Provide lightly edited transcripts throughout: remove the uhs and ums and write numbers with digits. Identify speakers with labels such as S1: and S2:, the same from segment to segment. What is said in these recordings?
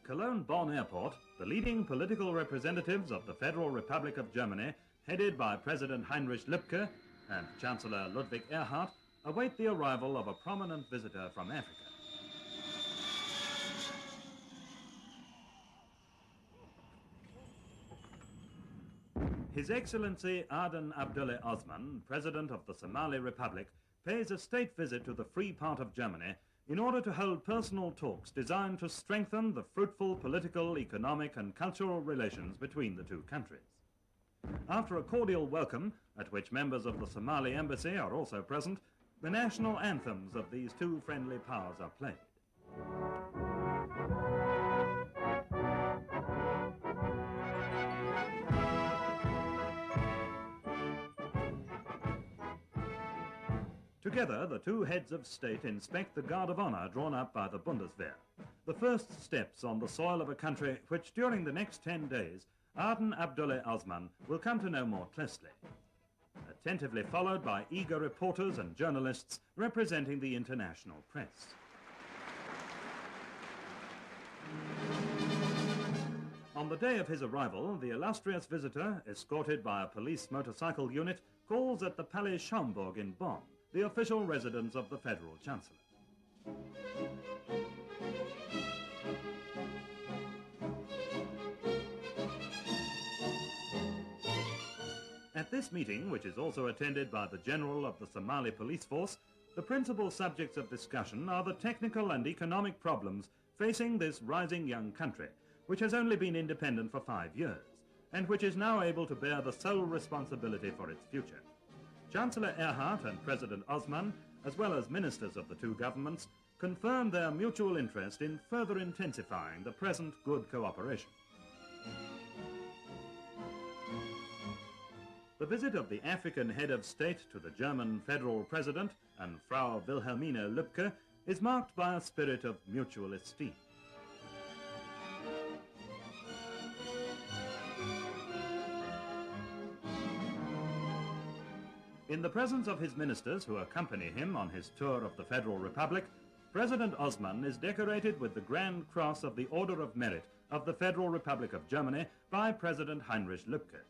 S1: At Cologne-Bonn Airport, the leading political representatives of the Federal Republic of Germany, headed by President Heinrich Lübke and Chancellor Ludwig Erhard, await the arrival of a prominent visitor from Africa. His Excellency Aden Abdullah Osman, President of the Somali Republic, pays a state visit to the free part of Germany in order to hold personal talks designed to strengthen the fruitful political, economic and cultural relations between the two countries. After a cordial welcome, at which members of the Somali embassy are also present, the national anthems of these two friendly powers are played. Together, the two heads of state inspect the Guard of Honor drawn up by the Bundeswehr, the first steps on the soil of a country which during the next 10 days, Aden Abdullah Osman will come to know more closely, attentively followed by eager reporters and journalists representing the international press. On the day of his arrival, the illustrious visitor, escorted by a police motorcycle unit, calls at the Palais Schaumburg in Bonn, the official residence of the Federal Chancellor. At this meeting, which is also attended by the General of the Somali Police Force, the principal subjects of discussion are the technical and economic problems facing this rising young country, which has only been independent for 5 years, and which is now able to bear the sole responsibility for its future. Chancellor Erhard and President Osman, as well as ministers of the two governments, confirmed their mutual interest in further intensifying the present good cooperation. The visit of the African head of state to the German federal president and Frau Wilhelmine Lübke is marked by a spirit of mutual esteem. In the presence of his ministers who accompany him on his tour of the Federal Republic, President Osman is decorated with the Grand Cross of the Order of Merit of the Federal Republic of Germany by President Heinrich Lübke.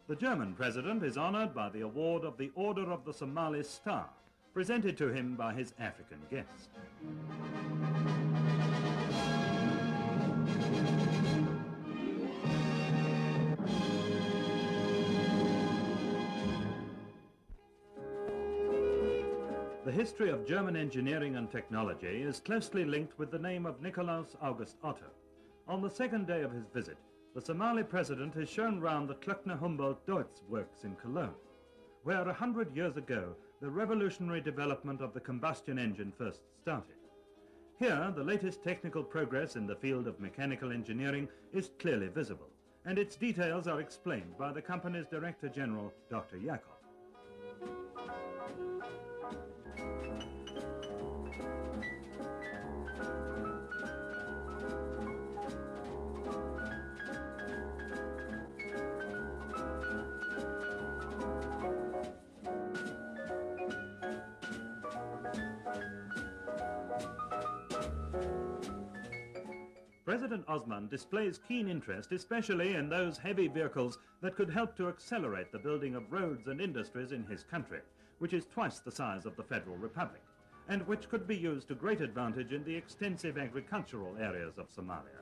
S1: The German president is honored by the award of the Order of the Somali Star, presented to him by his African guest. The history of German engineering and technology is closely linked with the name of Nikolaus August Otto. On the second day of his visit, the Somali president is shown round the Klöckner-Humboldt-Deutz works in Cologne, where 100 years ago the revolutionary development of the combustion engine first started. Here, the latest technical progress in the field of mechanical engineering is clearly visible, and its details are explained by the company's Director General, Dr. Jakob. President Osman displays keen interest especially in those heavy vehicles that could help to accelerate the building of roads and industries in his country, which is twice the size of the Federal Republic, and which could be used to great advantage in the extensive agricultural areas of Somalia.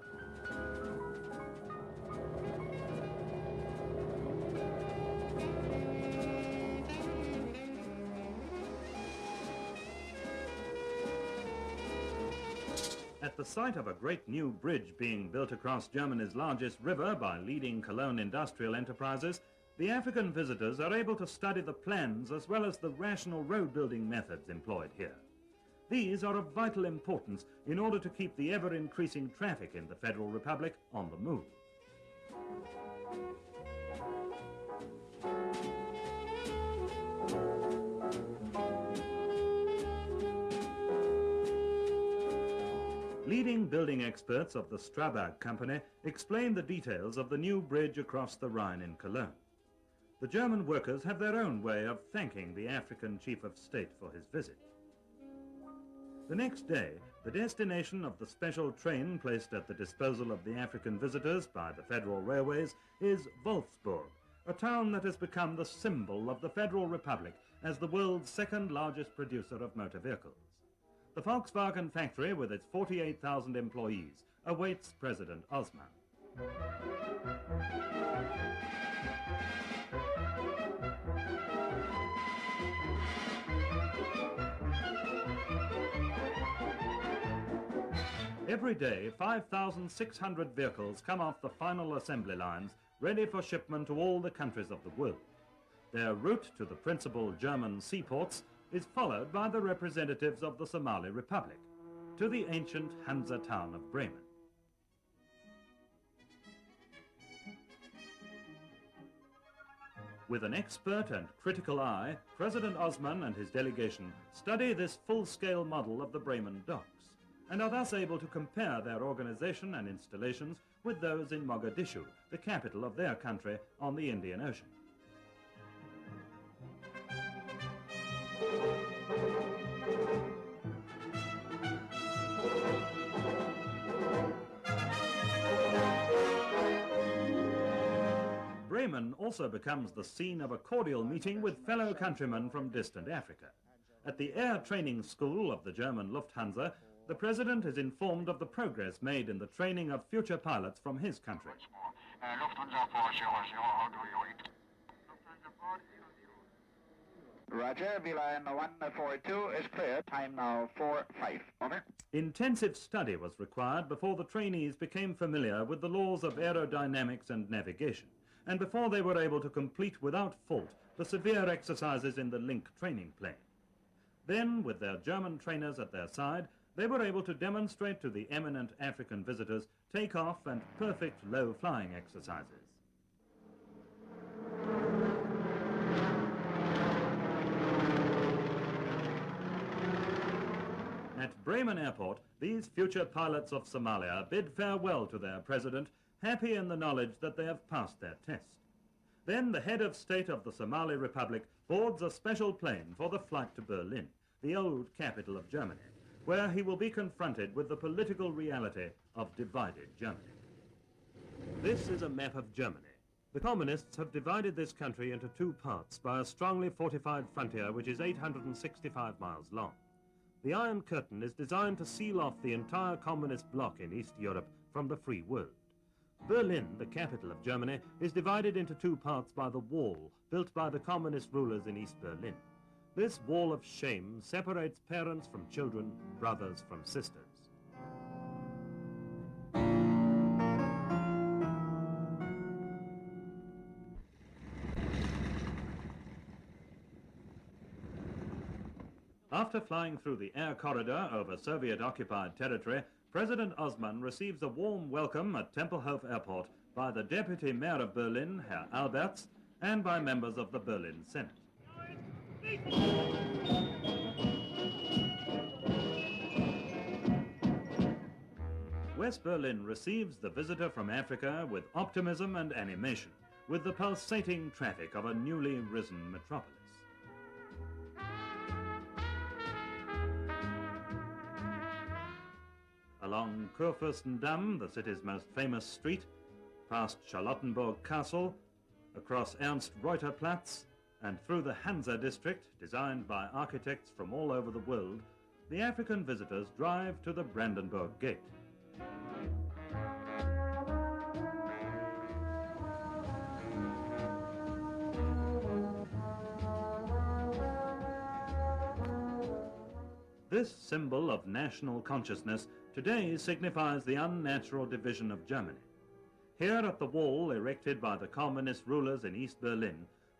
S1: At the site of a great new bridge being built across Germany's largest river by leading Cologne industrial enterprises, the African visitors are able to study the plans as well as the rational road-building methods employed here. These are of vital importance in order to keep the ever-increasing traffic in the Federal Republic on the move. Leading building experts of the Strabag company explain the details of the new bridge across the Rhine in Cologne. The German workers have their own way of thanking the African chief of state for his visit. The next day, The destination of the special train placed at the disposal of the African visitors by the Federal Railways is Wolfsburg, a town that has become the symbol of the Federal Republic as the world's second largest producer of motor vehicles. The Volkswagen factory, with its 48,000 employees, awaits President Osman. Every day, 5,600 vehicles come off the final assembly lines, ready for shipment to all the countries of the world. Their route to the principal German seaports is followed by the representatives of the Somali Republic to the ancient Hansa town of Bremen. With an expert and critical eye, President Osman and his delegation study this full-scale model of the Bremen docks, and are thus able to compare their organization and installations with those in Mogadishu, the capital of their country on the Indian Ocean. Bremen also becomes the scene of a cordial meeting with fellow countrymen from distant Africa. At the Air Training School of the German Lufthansa, the President is informed of the progress made in the training of future pilots from his country.
S2: Roger, V-line 142 is clear. Time now 4-5. Over.
S1: Intensive study was required before the trainees became familiar with the laws of aerodynamics and navigation, and before they were able to complete without fault the severe exercises in the Link training plane. Then, with their German trainers at their side, they were able to demonstrate to the eminent African visitors takeoff and perfect low-flying exercises. At Bremen Airport, these future pilots of Somalia bid farewell to their president, happy in the knowledge that they have passed their test. Then the head of state of the Somali Republic boards a special plane for the flight to Berlin, the old capital of Germany, where he will be confronted with the political reality of divided Germany. This is a map of Germany. The communists have divided this country into two parts by a strongly fortified frontier which is 865 miles long. The Iron Curtain is designed to seal off the entire communist bloc in East Europe from the free world. Berlin, the capital of Germany, is divided into two parts by the wall built by the communist rulers in East Berlin. This wall of shame separates parents from children, brothers from sisters. After flying through the air corridor over Soviet-occupied territory, President Osman receives a warm welcome at Tempelhof Airport by the Deputy Mayor of Berlin, Herr Alberts, and by members of the Berlin Senate. West Berlin receives the visitor from Africa with optimism and animation, with the pulsating traffic of a newly risen metropolis. Along Kurfürstendamm, the city's most famous street, past Charlottenburg Castle, across Ernst-Reuter-Platz, and through the Hansa district, designed by architects from all over the world, the African visitors drive to the Brandenburg Gate. This symbol of national consciousness today signifies the unnatural division of Germany. Here at the wall erected by the communist rulers in East Berlin,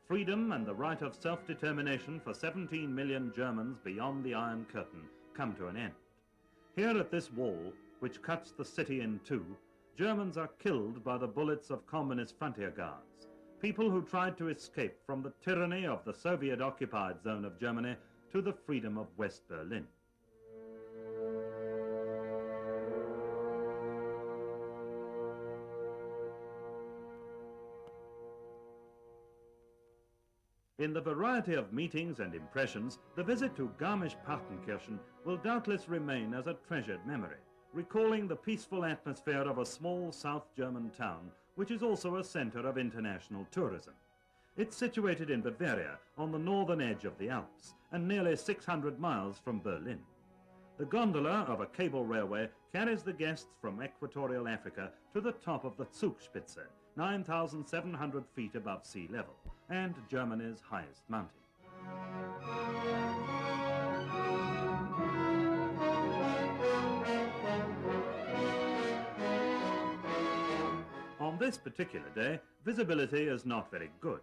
S1: freedom and the right of self-determination for 17 million Germans beyond the Iron Curtain come to an end. Here at this wall, which cuts the city in two, Germans are killed by the bullets of communist frontier guards, people who tried to escape from the tyranny of the Soviet-occupied zone of Germany to the freedom of West Berlin. In the variety of meetings and impressions, the visit to Garmisch-Partenkirchen will doubtless remain as a treasured memory, recalling the peaceful atmosphere of a small South German town, which is also a center of international tourism. It's situated in Bavaria, on the northern edge of the Alps, and nearly 600 miles from Berlin. The gondola of a cable railway carries the guests from equatorial Africa to the top of the Zugspitze, 9,700 feet above sea level, and Germany's highest mountain. On this particular day, visibility is not very good,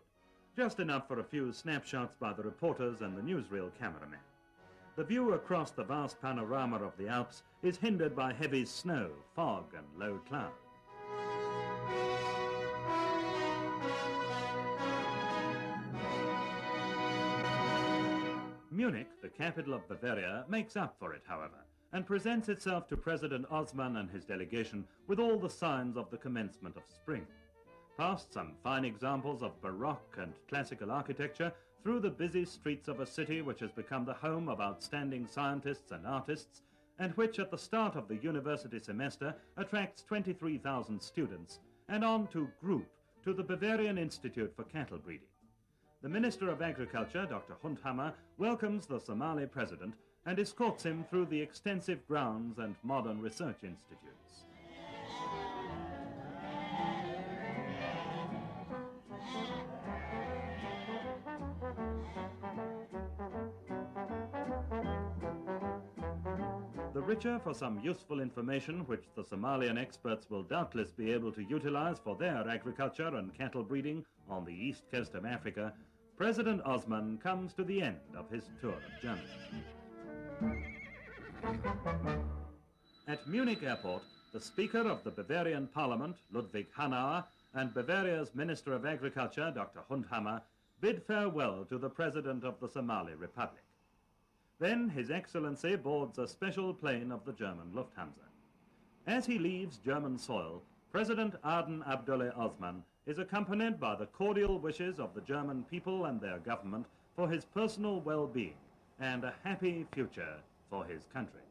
S1: just enough for a few snapshots by the reporters and the newsreel cameramen. The view across the vast panorama of the Alps is hindered by heavy snow, fog and low cloud. Munich, the capital of Bavaria, makes up for it, however, and presents itself to President Osman and his delegation with all the signs of the commencement of spring. Past some fine examples of Baroque and classical architecture, through the busy streets of a city which has become the home of outstanding scientists and artists, and which at the start of the university semester attracts 23,000 students, and on to Group, to the Bavarian Institute for Cattle Breeding. The Minister of Agriculture, Dr. Hundhammer, welcomes the Somali president and escorts him through the extensive grounds and modern research institutes. The richer for some useful information which the Somalian experts will doubtless be able to utilize for their agriculture and cattle breeding on the east coast of Africa, President Osman comes to the end of his tour of Germany. At Munich airport, the Speaker of the Bavarian Parliament, Ludwig Hanauer, and Bavaria's Minister of Agriculture, Dr. Hundhammer, bid farewell to the President of the Somali Republic. Then His Excellency boards a special plane of the German Lufthansa. As he leaves German soil, President Aden Abdullah Osman is accompanied by the cordial wishes of the German people and their government for his personal well-being and a happy future for his country.